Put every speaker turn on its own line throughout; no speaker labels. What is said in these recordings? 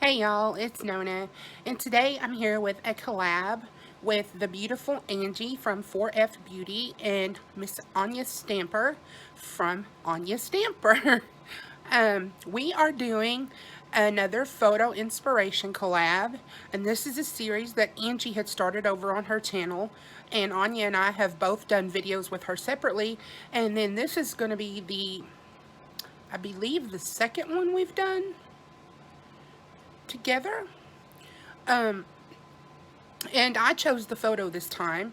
Hey y'all, it's Nona, and today I'm here with a collab with the beautiful Angie from 4F Beauty and Miss Anya Stamper from Anya Stamper. We are doing another photo inspiration collab, and this is a series that Angie had started over on her channel, and Anya and I have both done videos with her separately, and then this is going to be I believe the second one we've done together. And I chose the photo this time,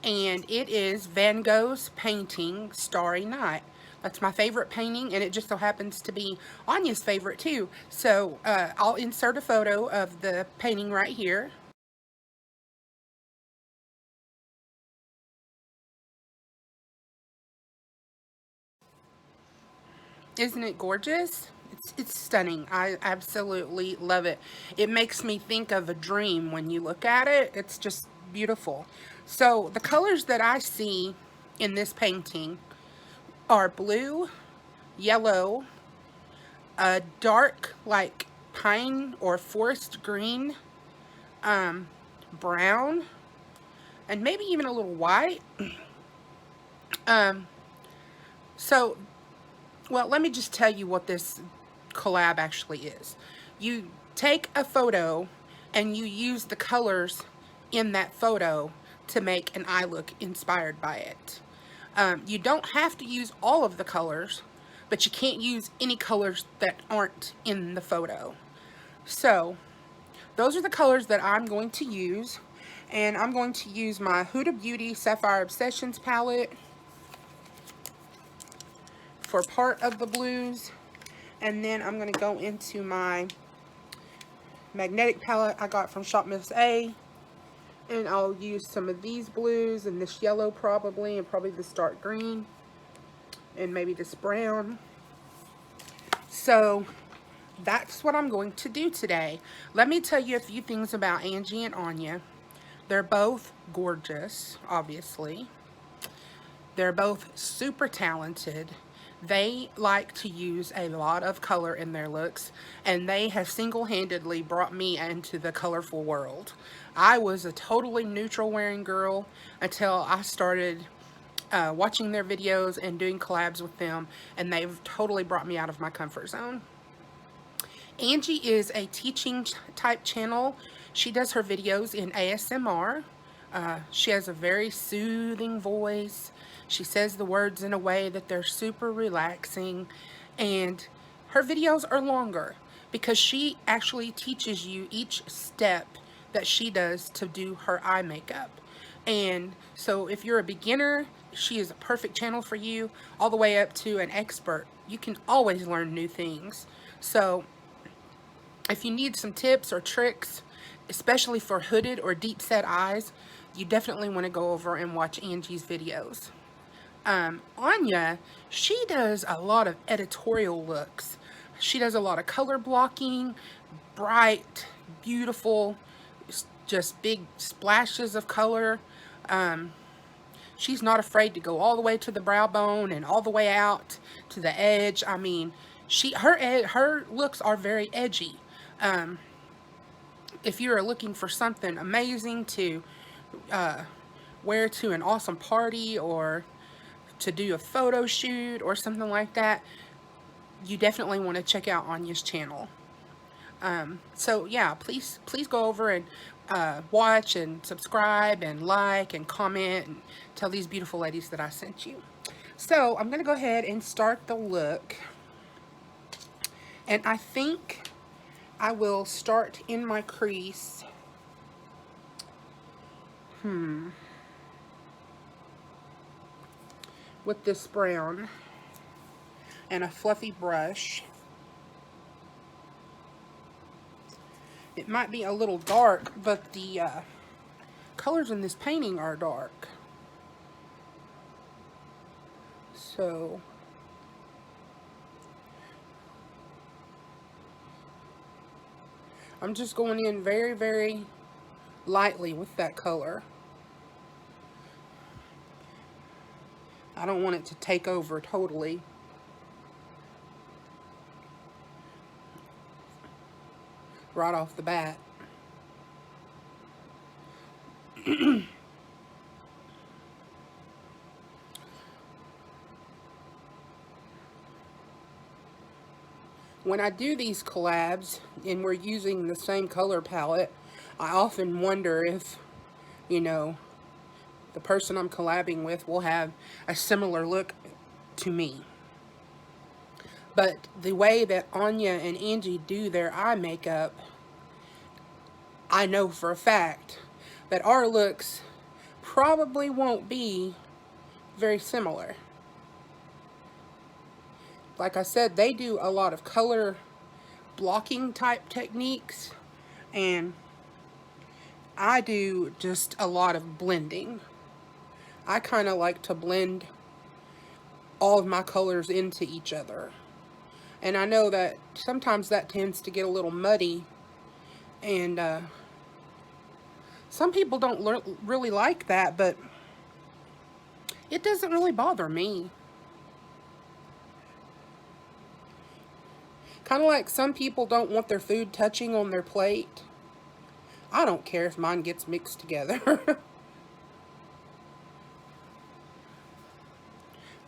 and it is Van Gogh's painting Starry Night. That's my favorite painting, and it just so happens to be Anya's favorite too. So I'll insert a photo of the painting right here. Isn't it gorgeous? It's stunning. I absolutely love it. It makes me think of a dream when you look at it. It's just beautiful. So the colors that I see in this painting are blue, yellow, a dark like pine or forest green, brown, and maybe even a little white. Um, so, well, let me just tell you what this collab actually is. You take a photo and you use the colors in that photo to make an eye look inspired by it. You don't have to use all of the colors, but you can't use any colors that aren't in the photo. So those are the colors that I'm going to use, and I'm going to use my Huda Beauty Sapphire Obsessions palette for part of the blues, and then I'm going to go into my magnetic palette I got from Shop Miss A, and I'll use some of these blues and this yellow probably, and probably this dark green, and maybe this brown. So that's what I'm going to do today. Let me tell you a few things about Angie and Anya. They're both gorgeous, obviously. They're both super talented. They like to use a lot of color in their looks, and they have single-handedly brought me into the colorful world. I was a totally neutral wearing girl until I started watching their videos and doing collabs with them, and they've totally brought me out of my comfort zone. Angie is a teaching type channel. She does her videos in ASMR. She has a very soothing voice. She says the words in a way that they're super relaxing, and her videos are longer because she actually teaches you each step that she does to do her eye makeup. And so if you're a beginner, she is a perfect channel for you, all the way up to an expert. You can always learn new things. So if you need some tips or tricks, especially for hooded or deep set eyes, you definitely want to go over and watch Angie's videos. Anya, she does a lot of editorial looks. She does a lot of color blocking, bright, beautiful, just big splashes of color. She's not afraid to go all the way to the brow bone and all the way out to the edge. I mean, her looks are very edgy. If you're looking for something amazing to wear to an awesome party or to do a photo shoot or something like that, you definitely want to check out Anya's channel. So yeah, please go over and watch and subscribe and like and comment and tell these beautiful ladies that I sent you. So I'm going to go ahead and start the look. And I think I will start in my crease. With this brown and a fluffy brush. It might be a little dark, but the colors in this painting are dark. So I'm just going in very, very lightly with that color. I don't want it to take over totally. right off the bat. When I do these collabs and we're using the same color palette, I often wonder if, you know, the person I'm collabing with will have a similar look to me. But the way that Anya and Angie do their eye makeup, I know for a fact that our looks probably won't be very similar. Like I said, they do a lot of color blocking type techniques, and I do just a lot of blending. I kind of like to blend all of my colors into each other. And I know that sometimes that tends to get a little muddy, and some people don't really like that, but it doesn't really bother me. Kind of like some people don't want their food touching on their plate. I don't care if mine gets mixed together.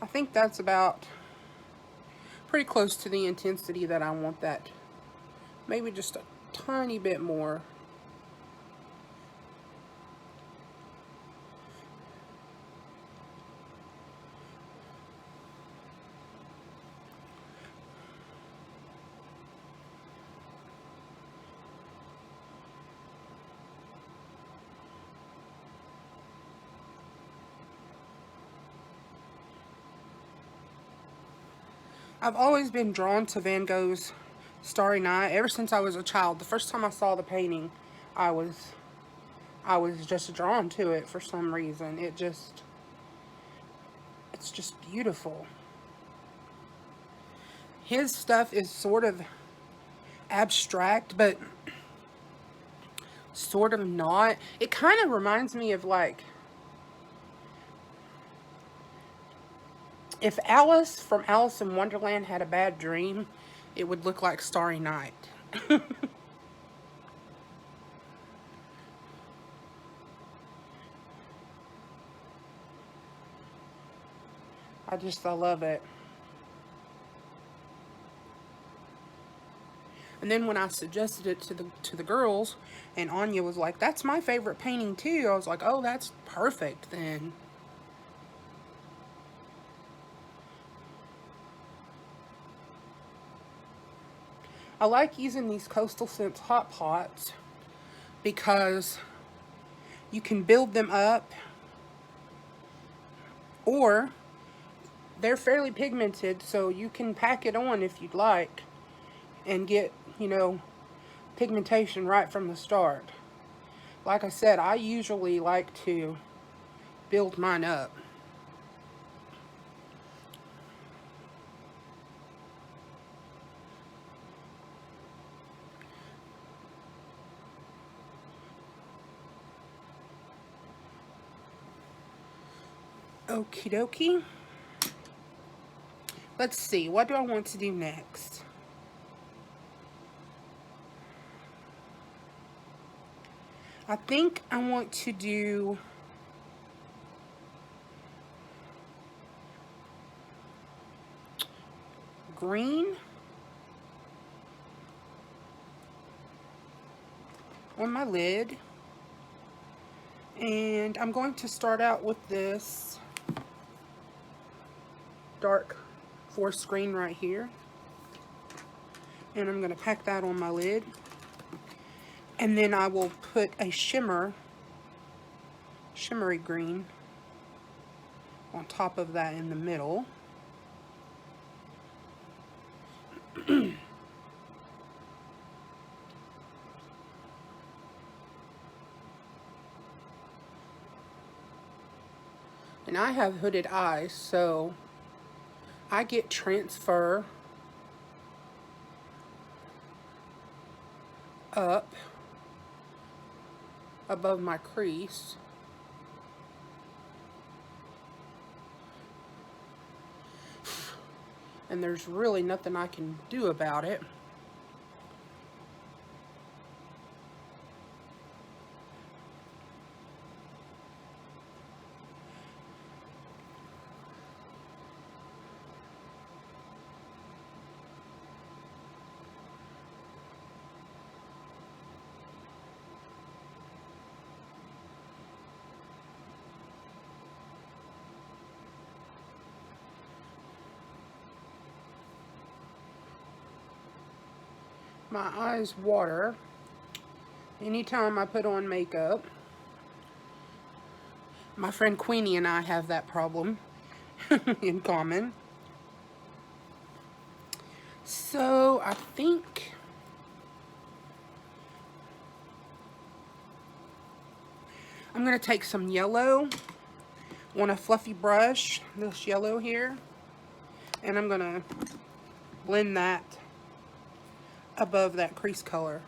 I think that's about pretty close to the intensity that I want that. Maybe just a tiny bit more. I've always been drawn to Van Gogh's Starry Night ever since I was a child. The first time I saw the painting, I was just drawn to it for some reason. It's just beautiful. His stuff is sort of abstract, but sort of not. It kind of reminds me of, like, if Alice from Alice in Wonderland had a bad dream, it would look like Starry Night. I love it. And then when I suggested it to the girls, and Anya was like, "That's my favorite painting too," I was like, "Oh, that's perfect then." I like using these Coastal Scents hot pots because you can build them up, or they're fairly pigmented, so you can pack it on if you'd like and get, pigmentation right from the start. Like I said, I usually like to build mine up. Okie dokie. Let's see, what do I want to do next? I think I want to do green on my lid. And I'm going to start out with this dark forest green right here. And I'm going to pack that on my lid. And then I will put a shimmery green on top of that in the middle. And I have hooded eyes, so I get transfer up above my crease. And there's really nothing I can do about it. my eyes water anytime I put on makeup. My friend Queenie and I have that problem in common. So I think I'm going to take some yellow on a fluffy brush, this yellow here, and I'm going to blend that above that crease color.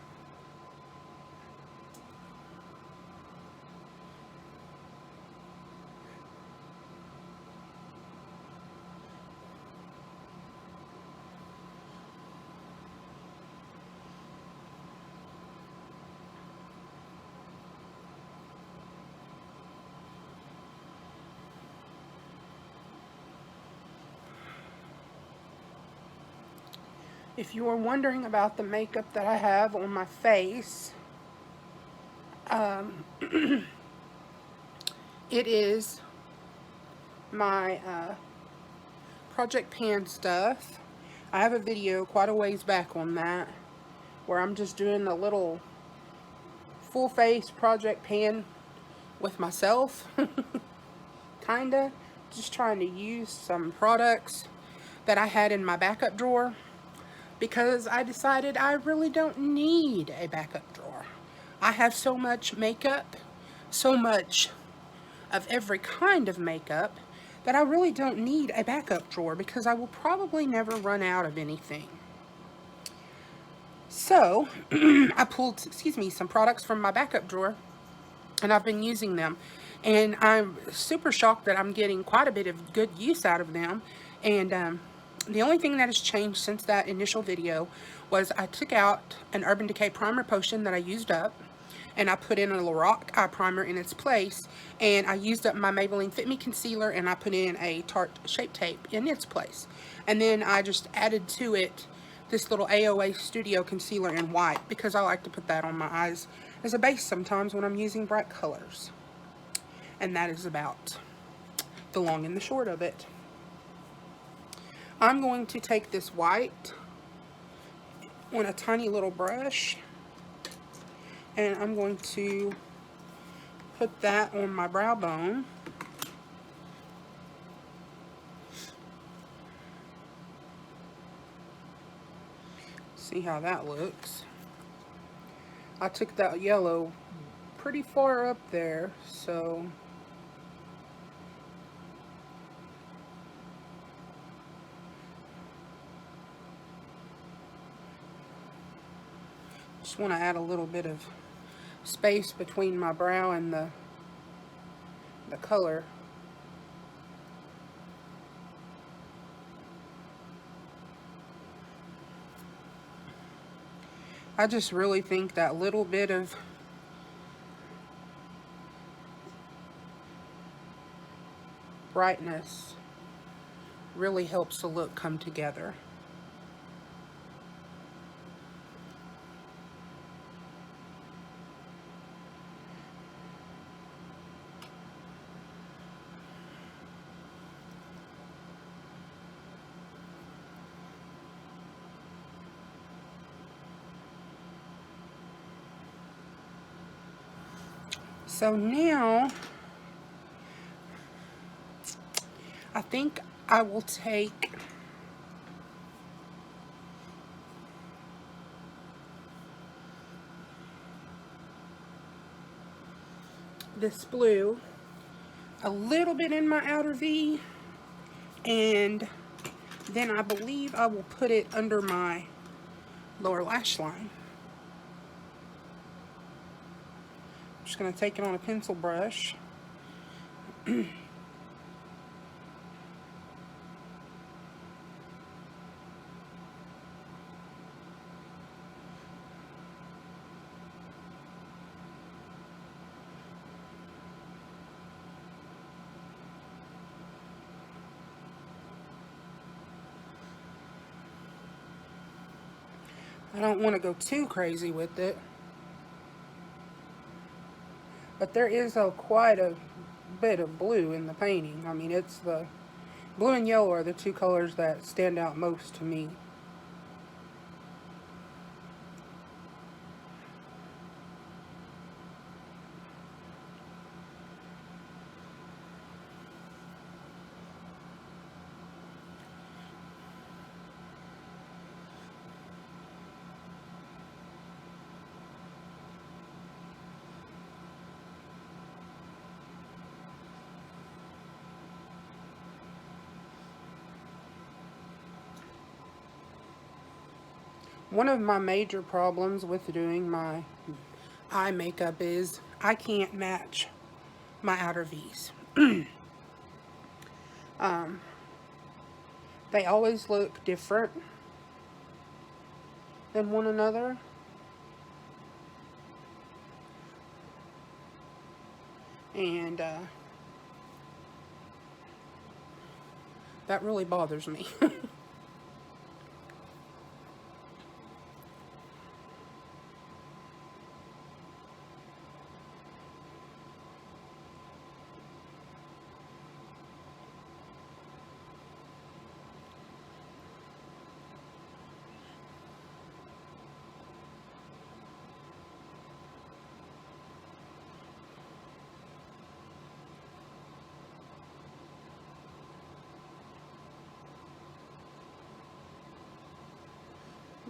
If you are wondering about the makeup that I have on my face, it is my Project Pan stuff. I have a video quite a ways back on that where I'm just doing a little full face Project Pan with myself. Kinda. Just trying to use some products that I had in my backup drawer, because I decided I really don't need a backup drawer. I have so much makeup, so much of every kind of makeup, that I really don't need a backup drawer because I will probably never run out of anything. So I pulled, some products from my backup drawer, and I've been using them. And I'm super shocked that I'm getting quite a bit of good use out of them. And the only thing that has changed since that initial video was I took out an Urban Decay primer potion that I used up, and I put in a Lorac eye primer in its place, and I used up my Maybelline Fit Me concealer, and I put in a Tarte Shape Tape in its place. And then I just added to it this little AOA Studio concealer in white, because I like to put that on my eyes as a base sometimes when I'm using bright colors. And that is about the long and the short of it. I'm going to take this white on a tiny little brush, and I'm going to put that on my brow bone. See how that looks. I took that yellow pretty far up there, so just want to add a little bit of space between my brow and the color. I just really think that little bit of brightness really helps the look come together. So now, I think I will take this blue, a little bit in my outer V, and then I believe I will put it under my lower lash line. Just going to take it on a pencil brush. I don't want to go too crazy with it, but there is quite a bit of blue in the painting. I mean, it's the blue and yellow are the two colors that stand out most to me. One of my major problems with doing my eye makeup is I can't match my outer V's. They always look different than one another. And that really bothers me.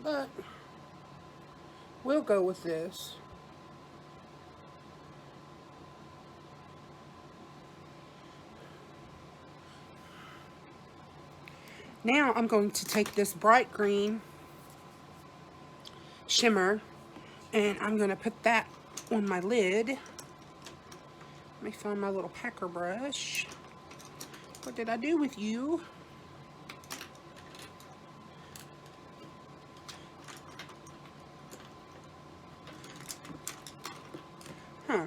But we'll go with this. Now I'm going to take this bright green shimmer and I'm going to put that on my lid. Let me find my little packer brush. What did I do with you? Huh.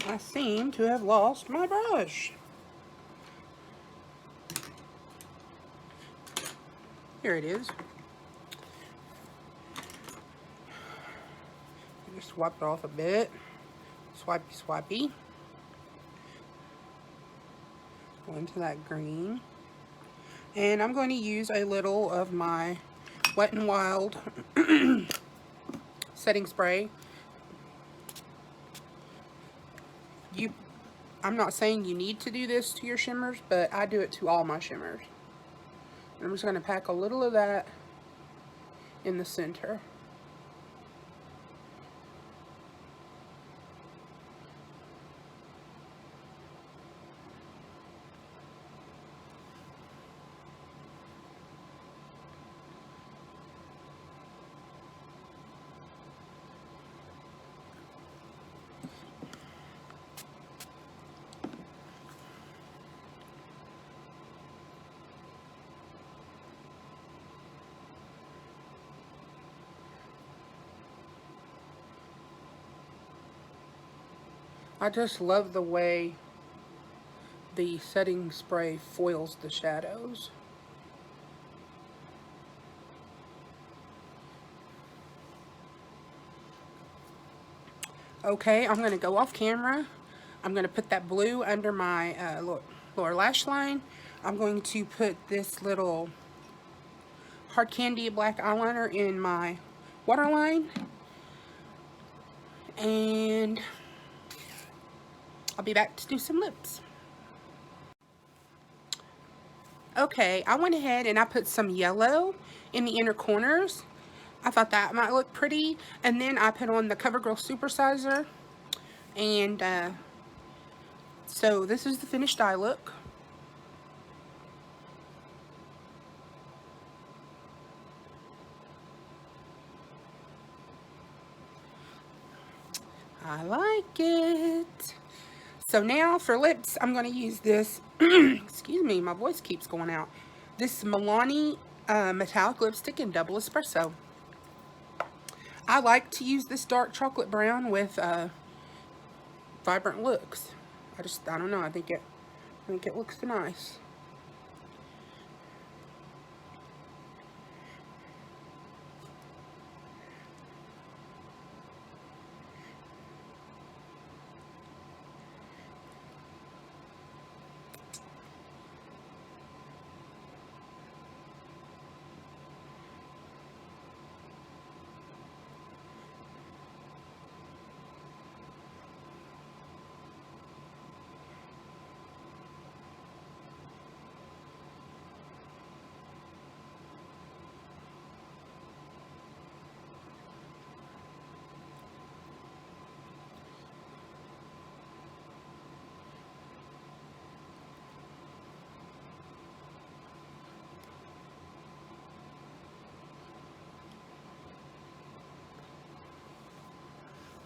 I seem to have lost my brush. Here it is. Just wipe it off a bit. Swipey, swipey. Go into that green. And I'm going to use a little of my Wet n Wild setting spray. I'm not saying you need to do this to your shimmers, but I do it to all my shimmers. And I'm just going to pack a little of that in the center. I just love the way the setting spray foils the shadows. Okay, I'm going to go off camera. I'm going to put that blue under my lower lash line. I'm going to put this little Hard Candy black eyeliner in my waterline. And I'll be back to do some lips. Okay, I went ahead and I put some yellow in the inner corners. I thought that might look pretty. And then I put on the CoverGirl Supersizer. And so this is the finished eye look. I like it. So now for lips, I'm going to use this, excuse me, my voice keeps going out. This Milani metallic lipstick in Double Espresso. I like to use this dark chocolate brown with vibrant looks. I don't know, I think it looks nice.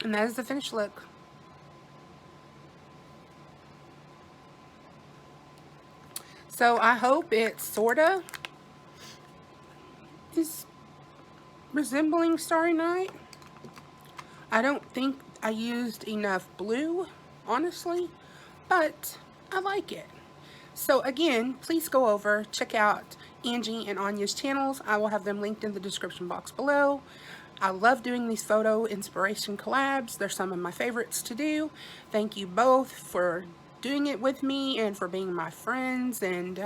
And that is the finished look. So I hope it sorta is resembling Starry Night. I don't think I used enough blue, honestly, but I like it. So again, please go over, check out Angie and Anya's channels. I will have them linked in the description box below. I love doing these photo inspiration collabs. They're some of my favorites to do. Thank you both for doing it with me and for being my friends and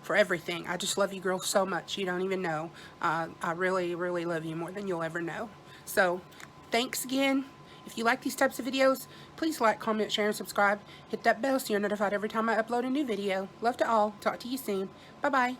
for everything. I just love you girls so much. You don't even know. I really, really love you more than you'll ever know. So thanks again. If you like these types of videos, please like, comment, share, and subscribe. Hit that bell so you're notified every time I upload a new video. Love to all. Talk to you soon. Bye-bye.